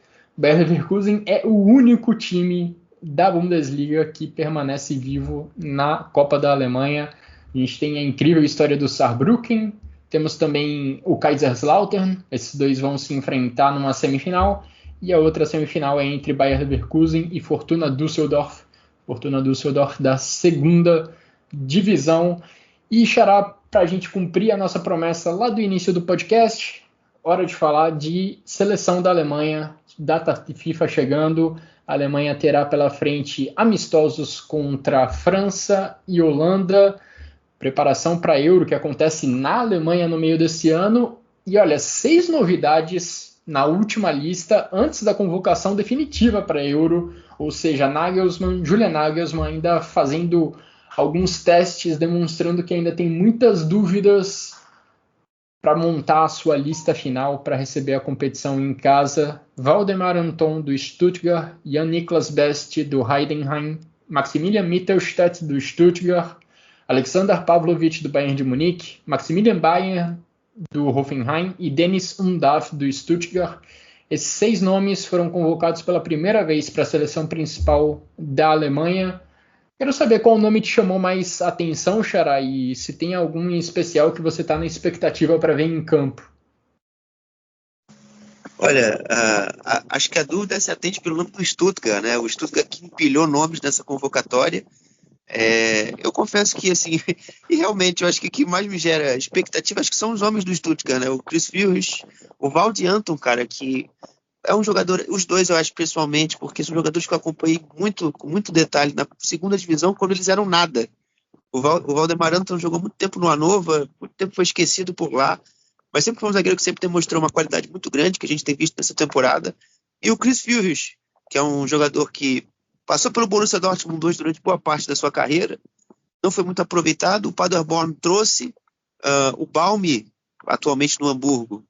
é o único time da Bundesliga que permanece vivo na Copa da Alemanha. A gente tem a incrível história do Saarbrücken, temos também o Kaiserslautern, esses dois vão se enfrentar numa semifinal, e a outra semifinal é entre Bayer Leverkusen e Fortuna Düsseldorf da 2ª divisão. E Xará, para a gente cumprir a nossa promessa lá do início do podcast, hora de falar de seleção da Alemanha, data FIFA chegando. A Alemanha terá pela frente amistosos contra França e Holanda, preparação para a Euro que acontece na Alemanha no meio desse ano, e olha, 6 novidades na última lista antes da convocação definitiva para a Euro, ou seja, Julian Nagelsmann ainda fazendo alguns testes, demonstrando que ainda tem muitas dúvidas para montar a sua lista final para receber a competição em casa. Waldemar Anton do Stuttgart, Jan-Niklas Best do Heidenheim, Maximilian Mittelstadt do Stuttgart, Alexander Pavlovich, do Bayern de Munique, Maximilian Bayer, do Hoffenheim, e Dennis Undav, do Stuttgart. Esses 6 nomes foram convocados pela primeira vez para a seleção principal da Alemanha. Quero saber qual nome te chamou mais atenção, Xará, e se tem algum em especial que você está na expectativa para ver em campo. Olha, acho que a dúvida se atende pelo nome do Stuttgart, né? O Stuttgart que empilhou nomes nessa convocatória. Eu confesso que, assim, e realmente eu acho que o que mais me gera expectativa, acho que são os homens do Stuttgart, né? O Chris Führich, o Valdi Anton, cara, que é um jogador, os dois eu acho pessoalmente, porque são jogadores que eu acompanhei com muito detalhe na segunda divisão, quando eles eram nada. O Valdemar Anton jogou muito tempo no Hannover, muito tempo foi esquecido por lá, mas sempre foi um zagueiro que sempre demonstrou uma qualidade muito grande, que a gente tem visto nessa temporada. E o Chris Führich, que é um jogador que passou pelo Borussia Dortmund 2 durante boa parte da sua carreira, não foi muito aproveitado. O Paderborn trouxe o Balme, atualmente no Hamburgo,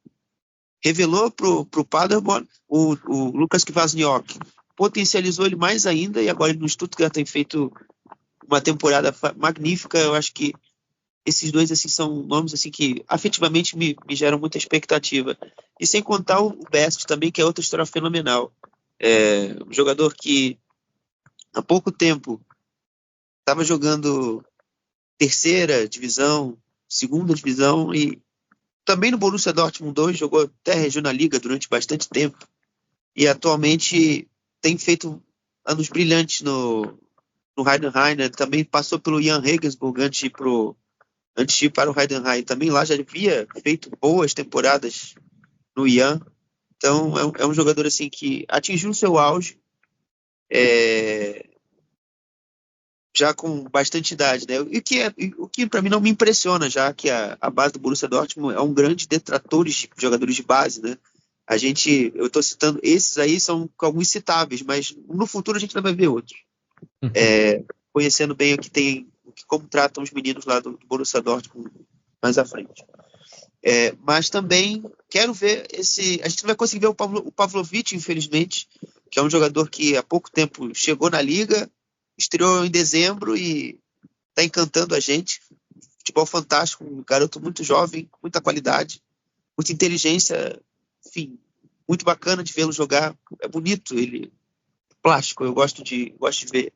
revelou para o Paderborn o Lukas Kwasniok, potencializou ele mais ainda, e agora ele no Stuttgart tem feito uma temporada magnífica. Eu acho que esses dois assim, são nomes assim, que afetivamente me geram muita expectativa. E sem contar o Best também, que é outra história fenomenal. Um jogador que há pouco tempo estava jogando terceira divisão, segunda divisão, e também no Borussia Dortmund 2, jogou até a Regionalliga durante bastante tempo, e atualmente tem feito anos brilhantes no Heidenheim, né? Também passou pelo Jan Regensburg antes de ir para o Heidenheim. Também lá já havia feito boas temporadas no Jan. Então é um jogador assim que atingiu o seu auge, já com bastante idade, né? O que para mim não me impressiona, já que a base do Borussia Dortmund é um grande detrator de jogadores de base, né? Eu estou citando esses aí, são alguns citáveis, mas no futuro a gente ainda vai ver outros. Conhecendo bem como tratam os meninos lá do Borussia Dortmund mais à frente. Mas também quero ver a gente não vai conseguir ver o Pavlovic, infelizmente, que é um jogador que há pouco tempo chegou na liga, estreou em dezembro e está encantando a gente. Futebol fantástico, um garoto muito jovem, com muita qualidade, muita inteligência, enfim, muito bacana de vê-lo jogar. É bonito, ele é plástico, eu gosto de ver.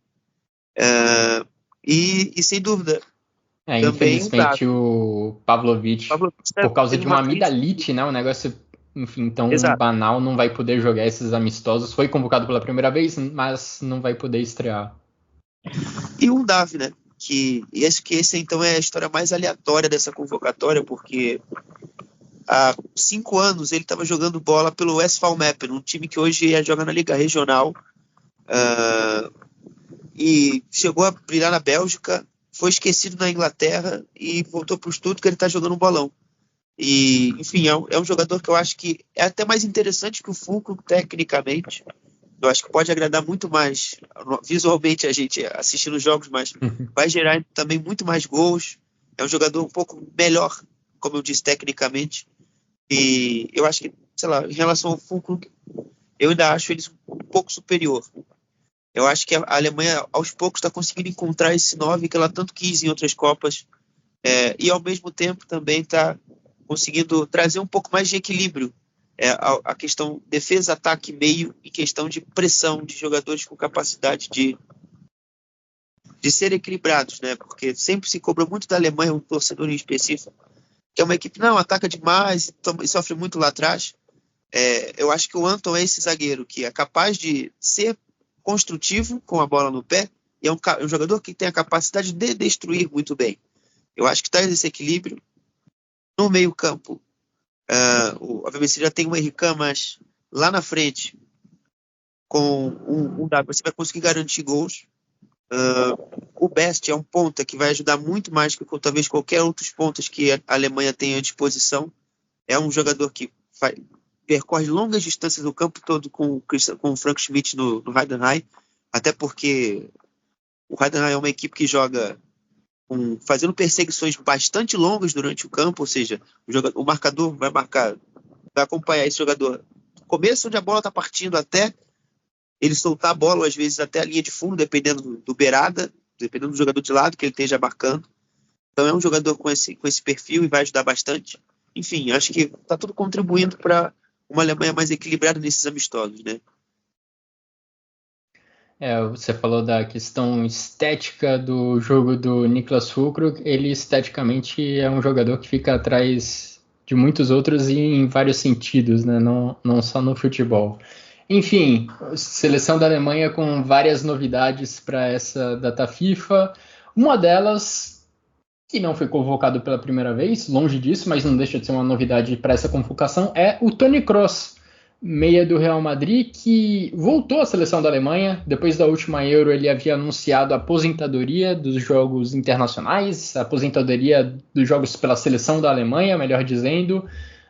E sem dúvida, também Infelizmente o Pavlovic, por causa de uma crise. amidalite, né, um negócio, enfim, tão Exato. banal, não vai poder jogar esses amistosos. Foi convocado pela primeira vez, mas não vai poder estrear. E um Davi, né? Acho que esse então é a história mais aleatória dessa convocatória, porque há 5 anos ele estava jogando bola pelo SV Meppen, um time que hoje joga na Liga Regional, e chegou a brilhar na Bélgica, foi esquecido na Inglaterra e voltou para o Stuttgart e está jogando um bolão. E, enfim, é um jogador que eu acho que é até mais interessante que o Fulcrum tecnicamente. Eu acho que pode agradar muito mais visualmente a gente assistindo os jogos, mas vai gerar também muito mais gols. É um jogador um pouco melhor, como eu disse, tecnicamente. E eu acho que, sei lá, em relação ao Fulcrum, eu ainda acho eles um pouco superior. Eu acho que a Alemanha, aos poucos, está conseguindo encontrar esse 9 que ela tanto quis em outras Copas, e ao mesmo tempo também está conseguindo trazer um pouco mais de equilíbrio. A questão defesa, ataque, meio, e questão de pressão de jogadores com capacidade de ser equilibrados, né? Porque sempre se cobra muito da Alemanha, um torcedor em específico, que é uma equipe não ataca demais e sofre muito lá atrás. Eu acho que o Anton é esse zagueiro que é capaz de ser construtivo com a bola no pé, e é um jogador que tem a capacidade de destruir muito bem. Eu acho que traz esse equilíbrio. No meio campo, obviamente você já tem o Henrique, mas lá na frente, com um W, você vai conseguir garantir gols. O Best é um ponta que vai ajudar muito mais que talvez qualquer outros pontas que a Alemanha tenha à disposição. É um jogador que percorre longas distâncias no campo todo com o Frank Schmidt no Heidenheim, até porque o Heidenheim é uma equipe que joga fazendo perseguições bastante longas durante o campo, ou seja, o marcador vai acompanhar esse jogador do começo, onde a bola está partindo, até ele soltar a bola, ou às vezes até a linha de fundo, dependendo do beirada, dependendo do jogador de lado que ele esteja marcando. Então é um jogador com esse perfil e vai ajudar bastante. Enfim, acho que está tudo contribuindo para uma Alemanha mais equilibrada nesses amistosos, né? Você falou da questão estética do jogo do Niklas Füllkrug. Ele esteticamente é um jogador que fica atrás de muitos outros e em vários sentidos, né? Não só no futebol. Enfim, seleção da Alemanha com várias novidades para essa data FIFA. Uma delas, que não foi convocado pela primeira vez, longe disso, mas não deixa de ser uma novidade para essa convocação, é o Toni Kroos, meia do Real Madrid, que voltou à seleção da Alemanha. Depois da última Euro, ele havia anunciado a aposentadoria dos jogos internacionais, a aposentadoria dos jogos pela seleção da Alemanha, melhor dizendo,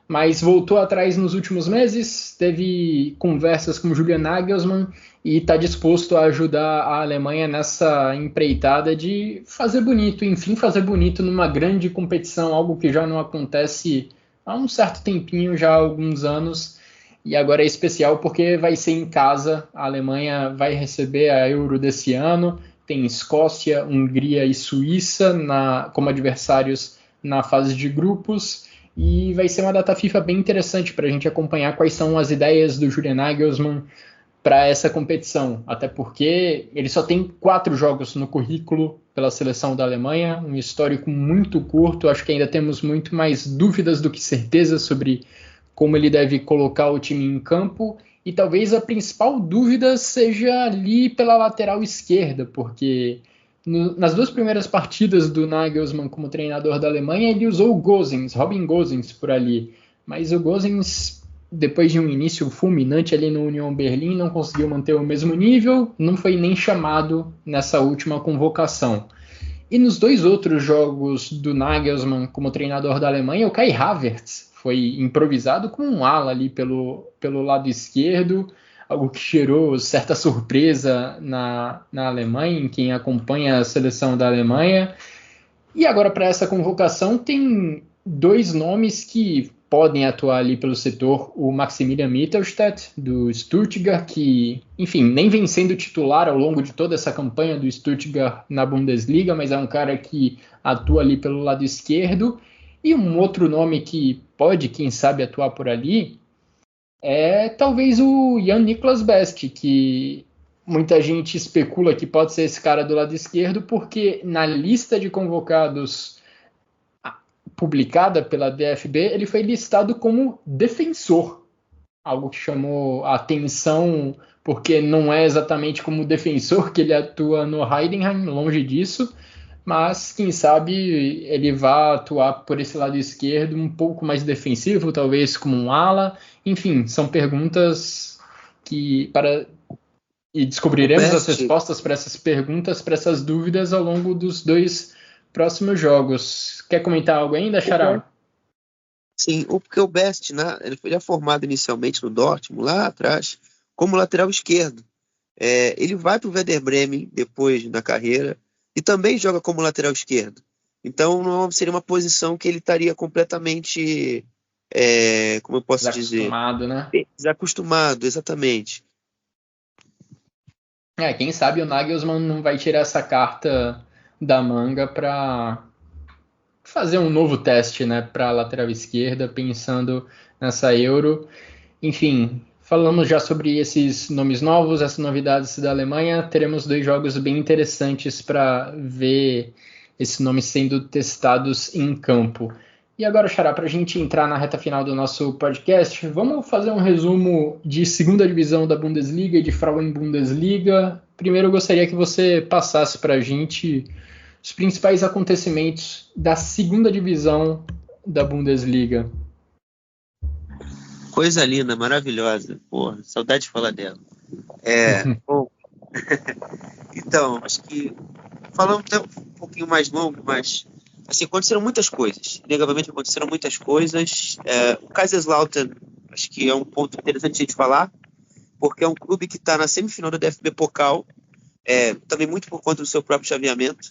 mas voltou atrás nos últimos meses, teve conversas com Julian Nagelsmann e está disposto a ajudar a Alemanha nessa empreitada de fazer bonito, enfim, fazer bonito numa grande competição, algo que já não acontece há um certo tempinho, já há alguns anos, e agora é especial porque vai ser em casa. A Alemanha vai receber a Euro desse ano, tem Escócia, Hungria e Suíça como adversários na fase de grupos, e vai ser uma data FIFA bem interessante para a gente acompanhar quais são as ideias do Julian Nagelsmann para essa competição, até porque ele só tem 4 jogos no currículo pela seleção da Alemanha, um histórico muito curto. Acho que ainda temos muito mais dúvidas do que certezas sobre como ele deve colocar o time em campo, e talvez a principal dúvida seja ali pela lateral esquerda, porque nas 2 primeiras partidas do Nagelsmann como treinador da Alemanha, ele usou o Gosens, Robin Gosens por ali, mas o Gosens, depois de um início fulminante ali no Union Berlin, não conseguiu manter o mesmo nível, não foi nem chamado nessa última convocação. E nos 2 outros jogos do Nagelsmann como treinador da Alemanha, o Kai Havertz foi improvisado com um ala ali pelo lado esquerdo, algo que gerou certa surpresa na Alemanha, em quem acompanha a seleção da Alemanha. E agora, para essa convocação, tem 2 nomes que podem atuar ali pelo setor: o Maximilian Mittelstadt, do Stuttgart, que, enfim, nem vem sendo titular ao longo de toda essa campanha do Stuttgart na Bundesliga, mas é um cara que atua ali pelo lado esquerdo. E um outro nome que pode, quem sabe, atuar por ali é talvez o Jan-Niklas Best, que muita gente especula que pode ser esse cara do lado esquerdo, porque na lista de convocados publicada pela DFB, ele foi listado como defensor, algo que chamou a atenção, porque não é exatamente como defensor que ele atua no Heidenheim, longe disso, mas quem sabe ele vá atuar por esse lado esquerdo um pouco mais defensivo, talvez como um ala. Enfim, são perguntas e descobriremos as respostas para essas perguntas, para essas dúvidas ao longo dos 2 próximos jogos. Quer comentar algo ainda, Xará? Sim, porque o Best, né, ele foi formado inicialmente no Dortmund, lá atrás, como lateral esquerdo. Ele vai para o Werder Bremen depois na carreira e também joga como lateral esquerdo. Então não seria uma posição que ele estaria completamente, como eu posso dizer? Desacostumado, né? Desacostumado, exatamente. Quem sabe o Nagelsmann não vai tirar essa carta da manga para fazer um novo teste, né, para a lateral esquerda, pensando nessa Euro. Enfim, falamos já sobre esses nomes novos, essas novidades da Alemanha. Teremos 2 jogos bem interessantes para ver esses nomes sendo testados em campo. E agora, Xará, para a gente entrar na reta final do nosso podcast, vamos fazer um resumo de segunda divisão da Bundesliga e de Frauen-Bundesliga. Primeiro, eu gostaria que você passasse para a gente os principais acontecimentos da segunda divisão da Bundesliga. Coisa linda, maravilhosa. Porra, saudade de falar dela. Bom, então, acho que falando até um pouquinho mais longo, mas assim, aconteceram muitas coisas. Inegavelmente aconteceram muitas coisas. O Kaiserslautern, acho que é um ponto interessante a gente falar, porque é um clube que está na semifinal da DFB Pokal, também muito por conta do seu próprio chaveamento,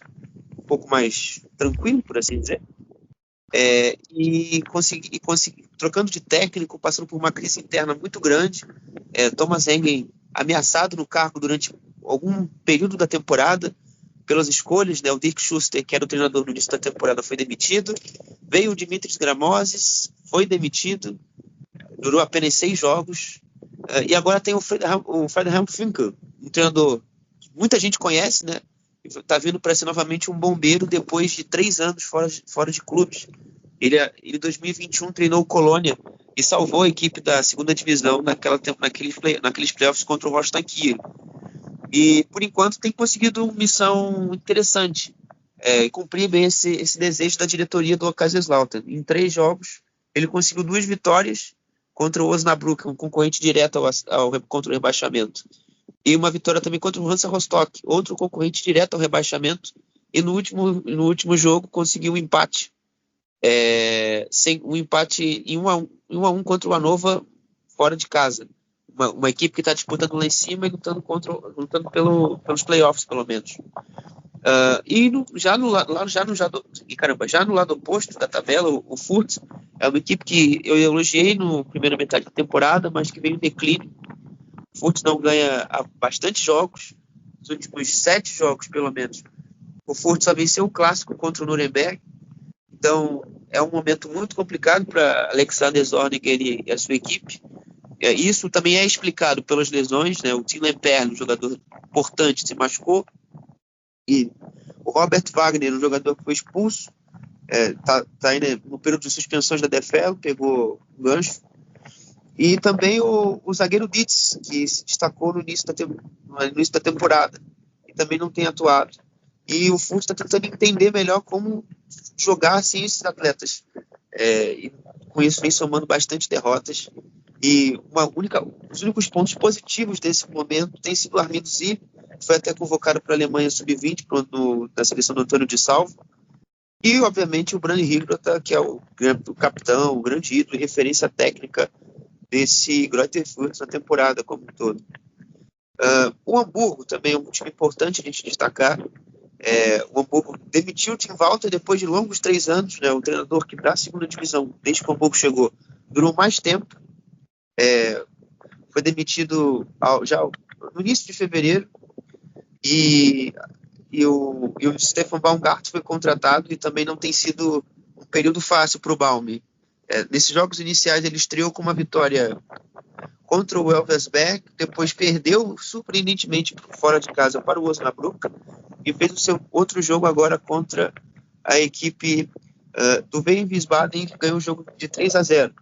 um pouco mais tranquilo, por assim dizer. E consegui, trocando de técnico, passando por uma crise interna muito grande. Thomas Engen ameaçado no cargo durante algum período da temporada, pelas escolhas, né? O Dirk Schuster, que era o treinador no início da temporada, foi demitido. Veio o Dimitris Gramosis, foi demitido. Durou apenas 6 jogos. E agora tem o Fred Finkel, um treinador que muita gente conhece, né? Está vindo para ser novamente um bombeiro depois de 3 anos fora de clubes. Ele em 2021 treinou o Colônia e salvou a equipe da segunda divisão naqueles playoffs contra o Holstein Kiel. E, por enquanto, tem conseguido uma missão interessante, cumprir bem esse desejo da diretoria do Kaiserslautern. Em 3 jogos, ele conseguiu 2 vitórias contra o Osnabrück, um concorrente direto contra o rebaixamento. E uma vitória também contra o Hansa Rostock, outro concorrente direto ao rebaixamento. E no último jogo conseguiu um empate. Um empate em 1-1 contra o Hannover fora de casa. Uma equipe que está disputando lá em cima e lutando pelos playoffs, pelo menos. Já no lado oposto da tabela, o Furt é uma equipe que eu elogiei na primeira metade da temporada, mas que veio em declínio. O Furt não ganha há bastante jogos, nos últimos 7 jogos, pelo menos. O Furt só venceu o clássico contra o Nuremberg. Então, é um momento muito complicado para Alexander Zorniger e a sua equipe. Isso também é explicado pelas lesões, né? O Tim Lemperle, um jogador importante, se machucou. E o Robert Wagner, um jogador que foi expulso, está ainda no período de suspensões da DFL, pegou o gancho. E também o zagueiro Dietz, que se destacou no início da temporada e também não tem atuado. E o Furt está tentando entender melhor como jogar assim esses atletas. E com isso vem somando bastante derrotas. E os únicos pontos positivos desse momento tem sido o Armindo Zi, que foi até convocado para a Alemanha Sub-20, da seleção do Antônio de Salvo. E, obviamente, o Brani Higrota, que é o capitão, o grande ídolo e referência técnica desse Greuther Fürth na temporada como um todo. O Hamburgo também é um time importante a gente destacar. O Hamburgo demitiu o Tim Walter depois de longos 3 anos, né? O treinador que da segunda divisão, desde que o Hamburgo chegou, durou mais tempo. Foi demitido já no início de fevereiro e o Stefan Baumgart foi contratado e também não tem sido um período fácil para o Baumi. Nesses jogos iniciais ele estreou com uma vitória contra o Elversberg, depois perdeu surpreendentemente fora de casa para o Osnabrück e fez o seu outro jogo agora contra a equipe do Wien Wiesbaden, que ganhou o jogo de 3-0.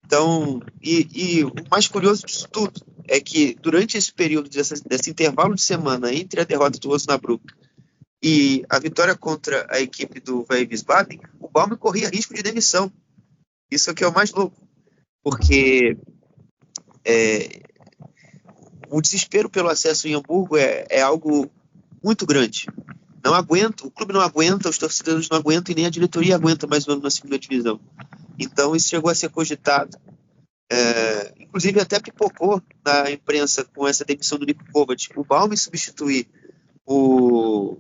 Então, e o mais curioso disso tudo é que durante esse período desse intervalo de semana entre a derrota do Osnabrück e a vitória contra a equipe do Wien Wiesbaden, o Baumi corria risco de demissão. Isso é que é o mais louco, porque o desespero pelo acesso em Hamburgo é algo muito grande. O clube não aguenta, os torcedores não aguentam e nem a diretoria aguenta mais um ano na segunda divisão. Então isso chegou a ser cogitado. Inclusive até pipocou na imprensa com essa demissão do Nico Kovac. O Baumi substituir o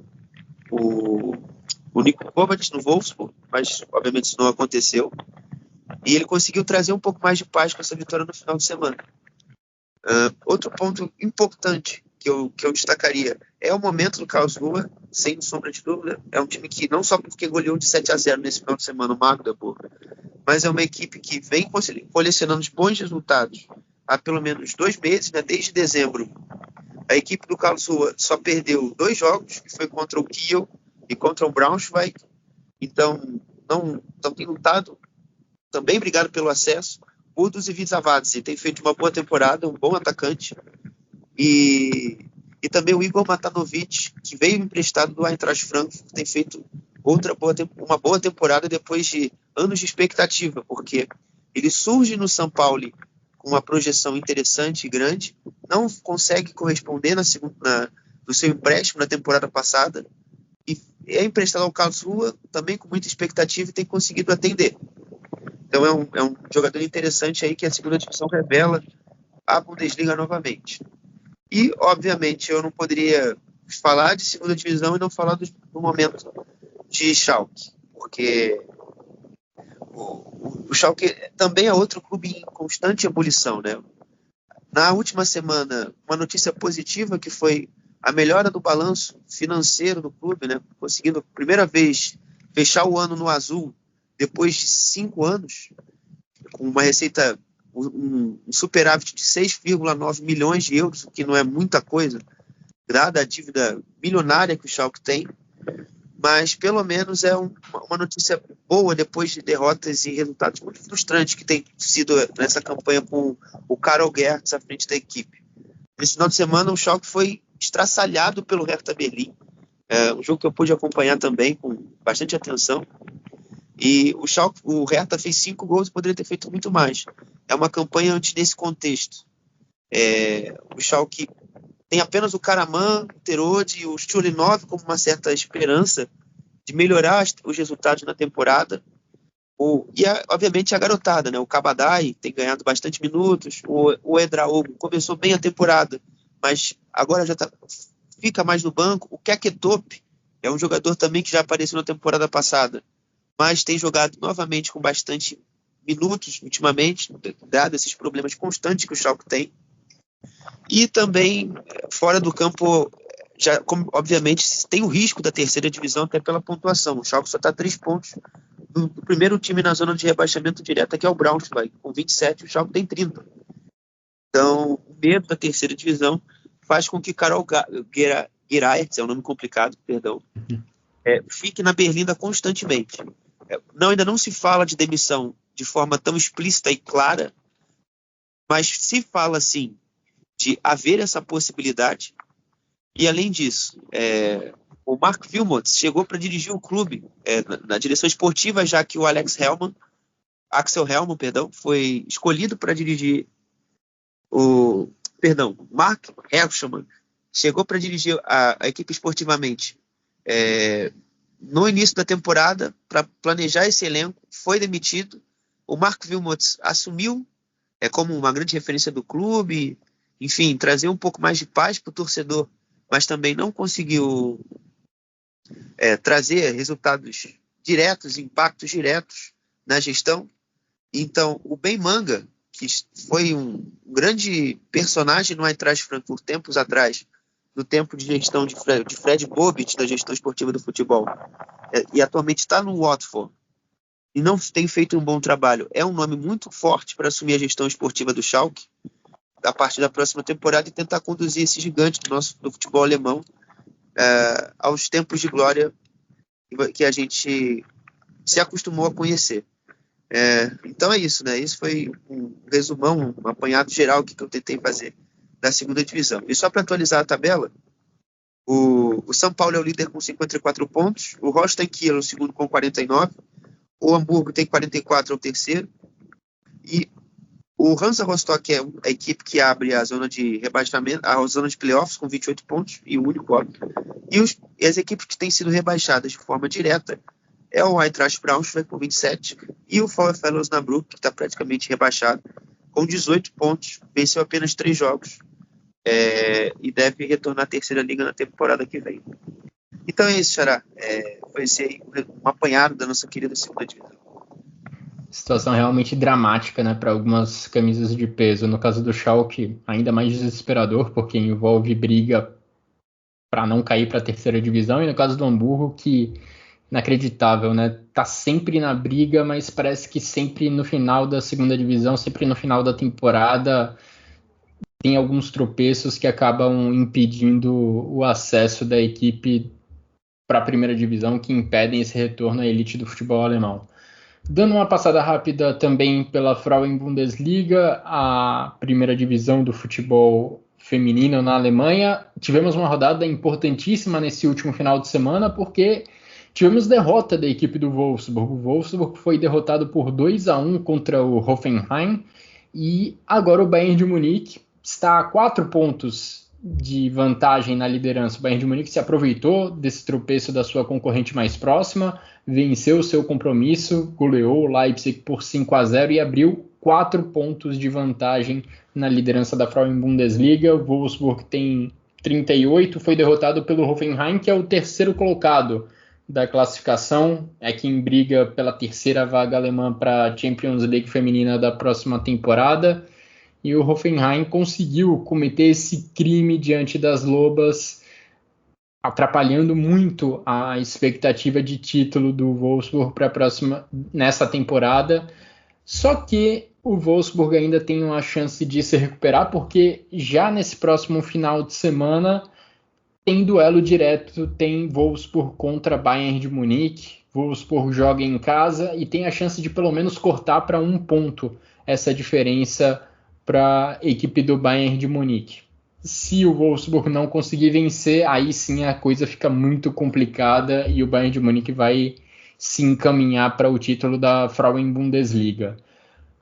Nico Kovac no Wolfsburg, mas obviamente isso não aconteceu. E ele conseguiu trazer um pouco mais de paz com essa vitória no final de semana. Outro ponto importante que eu destacaria é o momento do Karlsruhe, sem sombra de dúvida. É um time que não só porque goleou de 7-0 nesse final de semana o Magdeburg, mas é uma equipe que vem colecionando bons resultados há pelo menos 2 meses, né? Desde dezembro. A equipe do Karlsruhe só perdeu 2 jogos, que foi contra o Kiel e contra o Braunschweig. Então tem lutado, também brigado pelo acesso. O Budus Ivica tem feito uma boa temporada, um bom atacante. E também o Igor Matanovic, que veio emprestado do Eintracht Frankfurt, tem feito uma boa temporada depois de anos de expectativa, porque ele surge no São Paulo com uma projeção interessante e grande, não consegue corresponder no seu empréstimo na temporada passada, e é emprestado ao Karlsruhe também com muita expectativa e tem conseguido atender. Então é um jogador interessante aí que a segunda divisão revela a Bundesliga novamente. E, obviamente, eu não poderia falar de segunda divisão e não falar do momento de Schalke, porque o Schalke também é outro clube em constante ebulição, né? Na última semana, uma notícia positiva que foi a melhora do balanço financeiro do clube, né? Conseguindo, primeira vez, fechar o ano no azul, depois de 5 anos, com uma receita, um superávit de 6,9 milhões de euros, o que não é muita coisa, dada a dívida milionária que o Schalke tem, mas pelo menos é uma notícia boa depois de derrotas e resultados muito frustrantes que tem sido nessa campanha com o Karel Gerrits à frente da equipe. Nesse final de semana o Schalke foi estraçalhado pelo Hertha Berlim, um jogo que eu pude acompanhar também com bastante atenção, e o Hertha fez 5 gols e poderia ter feito muito mais. É uma campanha antes desse contexto. O Schalke tem apenas o Karaman, o Terode e o Chulinov como uma certa esperança de melhorar os resultados na temporada. Obviamente a garotada, né? O Kabadai tem ganhado bastante minutos, o Edraogo começou bem a temporada, mas agora já fica mais no banco. O Keketop é um jogador também que já apareceu na temporada passada, mas tem jogado novamente com bastante minutos ultimamente, dado esses problemas constantes que o Schalke tem. E também, fora do campo, obviamente, tem o risco da terceira divisão até pela pontuação. O Schalke só está a 3 pontos do primeiro time na zona de rebaixamento direto, que é o Braunschweig. Com 27, o Schalke tem 30. Então, o medo da terceira divisão faz com que Karel Gerrits, é um nome complicado, perdão, fique na berlinda constantemente. Ainda não se fala de demissão de forma tão explícita e clara, mas se fala, sim, de haver essa possibilidade. E, além disso, o Mark Wilmots chegou para dirigir o clube na direção esportiva, já que o Axel Hellmann, foi escolhido para dirigir Mark Herschmann chegou para dirigir a equipe esportivamente no início da temporada, para planejar esse elenco, foi demitido. O Mark Wilmots assumiu como uma grande referência do clube, enfim, trazer um pouco mais de paz para o torcedor, mas também não conseguiu trazer resultados diretos, impactos diretos na gestão. Então, o Ben Manga, que foi um grande personagem no Eintracht Frankfurt tempos atrás, no tempo de gestão de Fred Bobic, da gestão esportiva do futebol, e atualmente está no Watford, e não tem feito um bom trabalho, é um nome muito forte para assumir a gestão esportiva do Schalke a partir da próxima temporada e tentar conduzir esse gigante do futebol alemão aos tempos de glória que a gente se acostumou a conhecer. Então é isso, né? Isso foi um resumão, um apanhado geral que eu tentei fazer da segunda divisão. E só para atualizar a tabela, o São Paulo é o líder com 54 pontos, o Holstein Kiel é o segundo com 49, o Hamburgo tem 44, é o terceiro, e o Hansa Rostock é a equipe que abre a zona de rebaixamento, a zona de playoffs com 28 pontos, e o único óbvio. E as equipes que têm sido rebaixadas de forma direta é o Eintracht Braunschweig com 27 e o VfL Osnabrück, que está praticamente rebaixado, com 18 pontos, venceu apenas 3 jogos e deve retornar à terceira liga na temporada que vem. Então é isso, Xará. Foi esse um apanhado da nossa querida segunda divisão. Situação realmente dramática, né, para algumas camisas de peso. No caso do Schalke, ainda mais desesperador, porque envolve briga para não cair para a terceira divisão. E no caso do Hamburgo, que inacreditável, né? Tá sempre na briga, mas parece que sempre no final da segunda divisão, sempre no final da temporada, tem alguns tropeços que acabam impedindo o acesso da equipe para a primeira divisão, que impedem esse retorno à elite do futebol alemão. Dando uma passada rápida também pela Frauen Bundesliga, a primeira divisão do futebol feminino na Alemanha, tivemos uma rodada importantíssima nesse último final de semana, porque tivemos derrota da equipe do Wolfsburg. O Wolfsburg foi derrotado por 2-1 contra o Hoffenheim, e agora o Bayern de Munique está a 4 pontos de vantagem na liderança. O Bayern de Munique se aproveitou desse tropeço da sua concorrente mais próxima, venceu o seu compromisso, goleou o Leipzig por 5-0 e abriu 4 pontos de vantagem na liderança da Frauen Bundesliga. O Wolfsburg tem 38, foi derrotado pelo Hoffenheim, que é o terceiro colocado da classificação, é quem briga pela terceira vaga alemã para a Champions League feminina da próxima temporada. E o Hoffenheim conseguiu cometer esse crime diante das Lobas atrapalhando muito a expectativa de título do Wolfsburg para a próxima nessa temporada. Só que o Wolfsburg ainda tem uma chance de se recuperar, porque já nesse próximo final de semana tem duelo direto, tem Wolfsburg contra Bayern de Munique. Wolfsburg joga em casa e tem a chance de pelo menos cortar para 1 ponto essa diferença para a equipe do Bayern de Munique. Se o Wolfsburg não conseguir vencer, aí sim a coisa fica muito complicada e o Bayern de Munique vai se encaminhar para o título da Frauen-Bundesliga.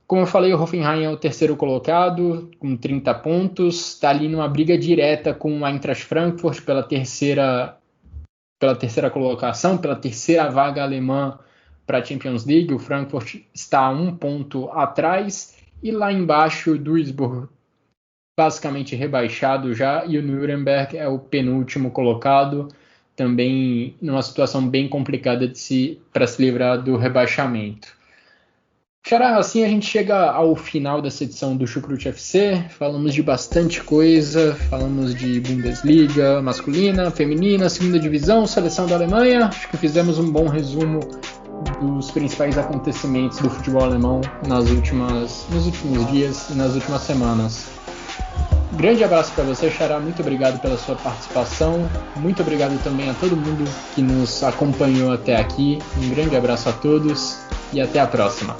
Como eu falei, o Hoffenheim é o terceiro colocado, com 30 pontos. Está ali numa briga direta com o Eintracht Frankfurt pela terceira colocação, pela terceira vaga alemã para a Champions League. O Frankfurt está a 1 ponto atrás. E lá embaixo, o Duisburg, basicamente rebaixado já. E o Nuremberg é o penúltimo colocado, também numa situação bem complicada para se livrar do rebaixamento. Xará, assim a gente chega ao final dessa edição do Chucrute FC. Falamos de bastante coisa, falamos de Bundesliga masculina, feminina, segunda divisão, seleção da Alemanha. Acho que fizemos um bom resumo dos principais acontecimentos do futebol alemão nos últimos dias e nas últimas semanas. Grande abraço para você, Xará. Muito obrigado pela sua participação. Muito obrigado também a todo mundo que nos acompanhou até aqui. Um grande abraço a todos e até a próxima.